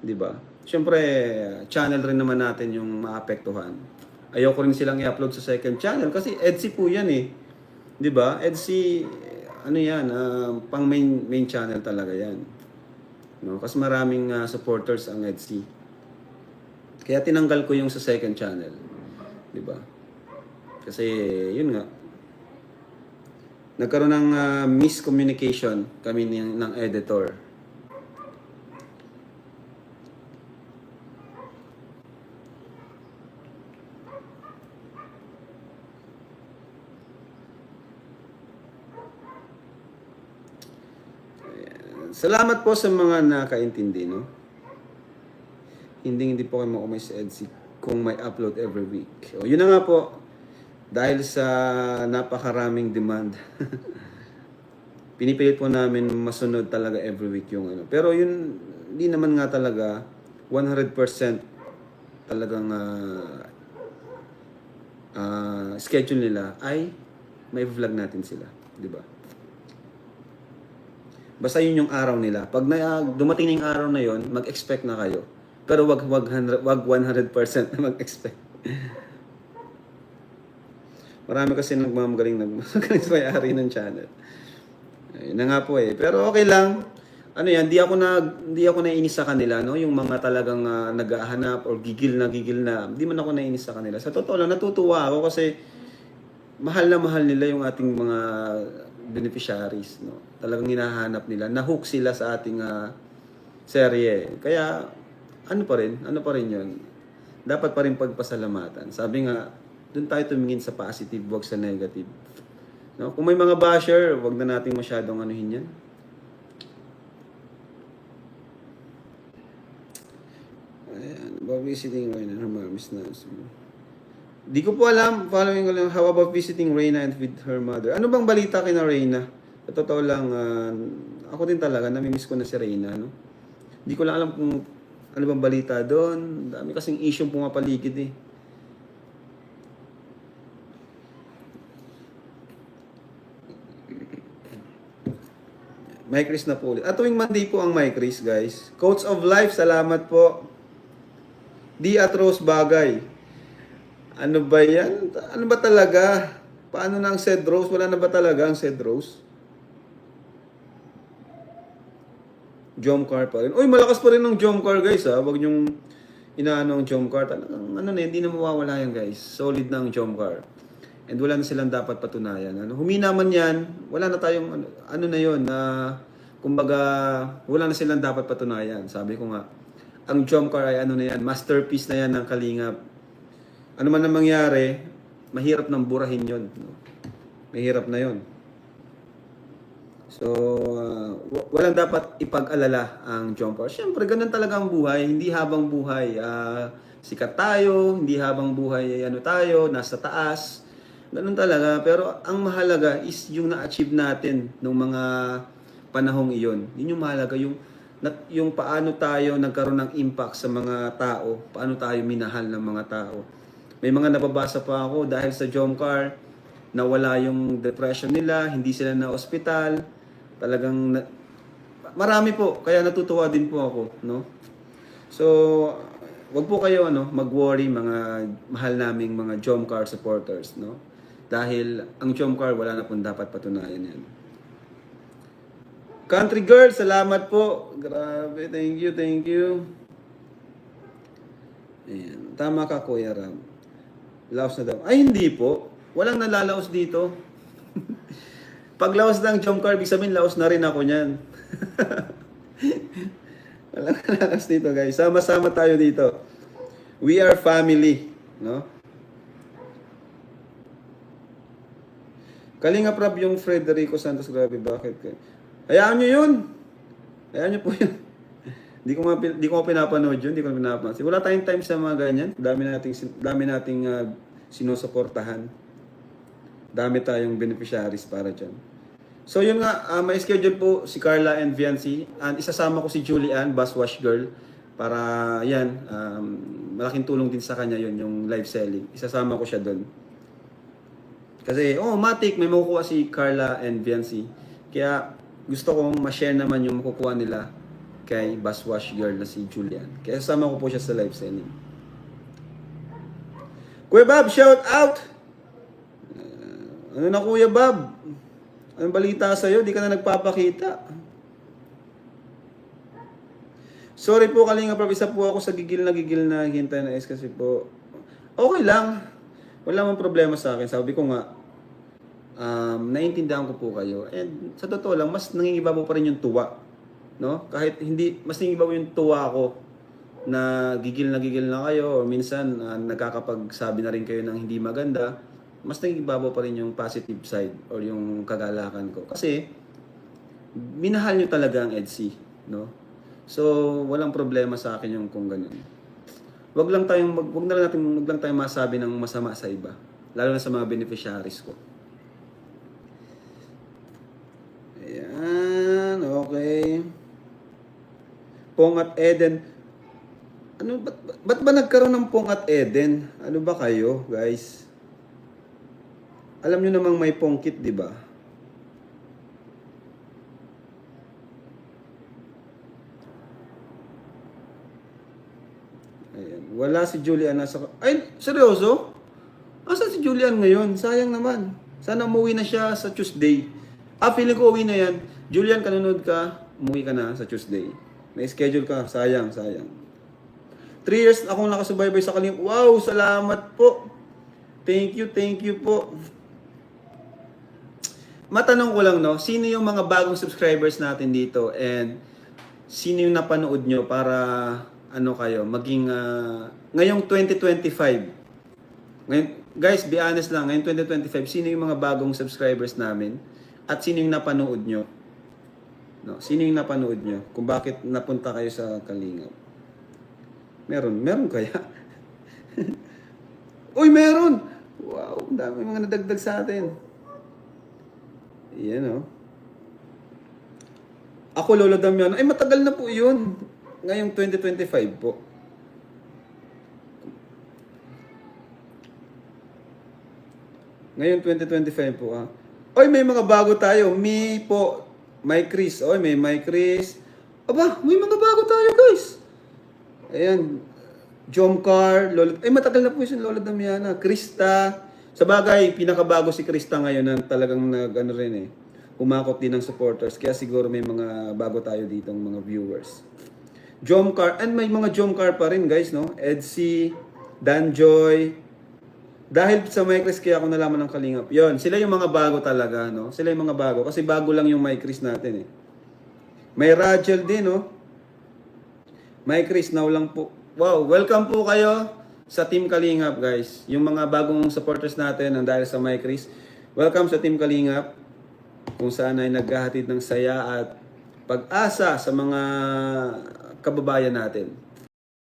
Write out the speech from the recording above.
'di ba? Siyempre, channel rin naman natin yung maapektuhan. Ayoko rin silang i-upload sa second channel kasi EDSI po yan eh. 'Di ba? EDSI, ano yan, pang main channel talaga yan. No? Kasi maraming supporters ang EDSI. Kaya tinanggal ko yung sa second channel. 'Di ba? Kasi, yun nga, nagkaroon ng miscommunication kami ng editor. Salamat po sa mga nakaintindi, no? Hindi po kayo makumay sa EDSI kung may upload every week. O, yun na nga po. Dahil sa napakaraming demand. Pinipilit po namin masunod talaga every week yung ano. Pero yun, hindi naman nga talaga 100% talagang schedule nila ay may vlog natin sila. Di ba? Basta yun yung araw nila. Pag dumating na yung araw na yun, mag-expect na kayo. Pero wag 100% na mag-expect. Marami kasi nagmamagaling sa may-ari ng channel. Ayun na nga po eh. Pero okay lang. Ano yan, di ako naiinis sa kanila, no? Yung mga talagang naghahanap or gigil na. Di man ako naiinis sa kanila. Sa totoo lang, natutuwa ako kasi mahal na mahal nila yung ating mga beneficiaries, no? Talagang hinahanap nila. Na-hook sila sa ating serye. Kaya, ano pa rin yun? Dapat pa rin pagpasalamatan. Sabi nga, doon tayo tumingin sa positive, wag sa negative. No? Kung may mga basher, wag na nating masyadong anuhin yan. Ayan, about visiting Reyna, her mom is not. Di ko po alam, following ko lang, how about visiting Reyna and with her mother? Ano bang balita kina Reyna? Sa totoo lang, ako din talaga, namimiss ko na si Reyna, no? Di ko lang alam kung ano bang balita doon. Dami kasing issue pumapaligid eh. Mike Chris na po ulit. At tuwing Monday po ang Mike Chris, guys. Coach of Life, salamat po. Di Atros Bagay. Ano ba yan? Ano ba talaga? Paano na ang Cedros? Wala na ba talaga ang Cedros? Jomcar pa rin. Uy, malakas pa rin ng Jomcar, guys, ha? Huwag niyong inaano ang Jomcar. Talagang, ano na, hindi na mawawala yan, guys. Solid na ang Jomcar. And wala na silang dapat patunayan. Ano, humina man yan, wala na tayong, ano na yun, kumbaga, wala na silang dapat patunayan. Sabi ko nga, ang Jomcar ay ano na yan, masterpiece na yan ng Kalingap. Ano man ang mangyari, mahirap nang burahin yun. No? Mahirap na yun. So, walang dapat ipag-alala ang Jomcar. Siyempre, ganun talaga ang buhay. Hindi habang buhay, sikat tayo, hindi habang buhay, ano tayo, nasa taas. Ganun talaga. Pero ang mahalaga is yung na-achieve natin ng mga panahong iyon. Yun yung mahalaga. Yung paano tayo nagkaroon ng impact sa mga tao. Paano tayo minahal ng mga tao. May mga nababasa pa ako dahil sa Jomcar, nawala yung depression nila, hindi sila na ospital. Talagang marami po, kaya natutuwa din po ako, no? So, wag po kayo mag-worry mga mahal naming mga Jomcar supporters, no? Dahil ang Jomcar wala na pong dapat patunayan yan. Country Girl, salamat po. Grabe, thank you. Ayan, tama ka Kuya Ram. Laos na daw. Ay, hindi po. Walang nalalaos dito. Pag laos ng Jomcar, ibig sabihin laos na rin ako niyan. Walang nalalaos dito, guys. Sama-sama tayo dito. We are family, no? Kalingap Rab yung Frederico Santos, grabe, bakit? Hayaan nyo yun. Hayaan nyo po yun. Di ko pinapanood yun, di ko pinapanood. Wala tayong time sa mga ganyan. Dami nating sinusuportahan. Dami tayong beneficiaries para dyan. So yun nga, may schedule po si Carla and Viancy. And isasama ko si Julianne, Bus Wash Girl. Para yan, malaking tulong din sa kanya yun, yung live selling. Isasama ko siya doon. Kasi, matik, may makukuha si Carla and Viancy. Kaya gusto kong ma-share naman yung makukuha nila kay Baswash Girl na si Julian. Kaya sama ko po siya sa live selling. Kuya Bob, shout out! Ano na Kuya Bob? Anong balita sa'yo? Di ka na nagpapakita. Sorry po Kalinga Prab, isa po ako sa gigil na hintay na S kasi po. Okay lang. Wala mang problema sa akin. Sabi ko nga, naiintindihan ko po kayo. And sa totoo lang, mas nangingibabaw pa rin yung tuwa. No? Kahit hindi, mas nangingibabaw yung tuwa ko na gigil na kayo. O minsan, nagkakapagsabi na rin kayo ng hindi maganda. Mas nangingibabaw pa rin yung positive side or yung kagalakan ko. Kasi, minahal nyo talaga ang EDSI. No? So, walang problema sa akin yung kung ganun. Wag lang tayong masabi ng masama sa iba. Lalo na sa mga beneficiaries ko. Ayan, okay. Pong at Eden. Ano, ba't ba nagkaroon ng Pong at Eden? Ano ba kayo, guys? Alam nyo namang may pongkit, di ba? Ayan. Wala si Julian nasa... Ay, seryoso? Asan si Julian ngayon? Sayang naman. Sana umuwi na siya sa Tuesday. Feeling ko uwi na yan. Julian, kanunod ka. Umuwi ka na sa Tuesday. May schedule ka. Sayang. 3 years akong nakasubaybay sa Kalinga. Wow, salamat po. Thank you po. Matanong ko lang, no? Sino yung mga bagong subscribers natin dito? And sino yung napanood nyo para maging ngayong 2025. Ngayon, guys, be honest lang, ngayong 2025, sino yung mga bagong subscribers namin? At sino yung napanood nyo? No, sino yung napanood nyo? Kung bakit napunta kayo sa Kalinga? Meron kaya? Uy, meron! Wow, dami mga nadagdag sa atin. Yan, oh. Ako, Lolo Damiano. Ay, matagal na po yun. Ngayong 2025 po. Ngayon 2025 po, ha. Oy, may mga bago tayo. Me po. My Chris. Oy, may My Chris. Aba, may mga bago tayo, guys. Ayan. Jomcar. Lola. Ay, matagal na po yun, Lola Damiana. Krista. Sa bagay, pinakabago si Krista ngayon na talagang umakot din ng supporters. Kaya siguro may mga bago tayo ditong mga viewers. Jomcar, and may mga Jomcar pa rin guys, no? Edsy, Danjoy. Dahil sa Mycris kaya ako nalaman ng Kalingap. Yon, sila yung mga bago talaga, no? Sila yung mga bago kasi bago lang yung Mycris natin eh. May Rachel din, no? Mycris now lang po. Wow, welcome po kayo sa Team Kalingap, guys. Yung mga bagong supporters natin ang dahil sa Mycris. Welcome sa Team Kalingap. Kung saan ay naghahatid ng saya at pag-asa sa mga kababayan natin.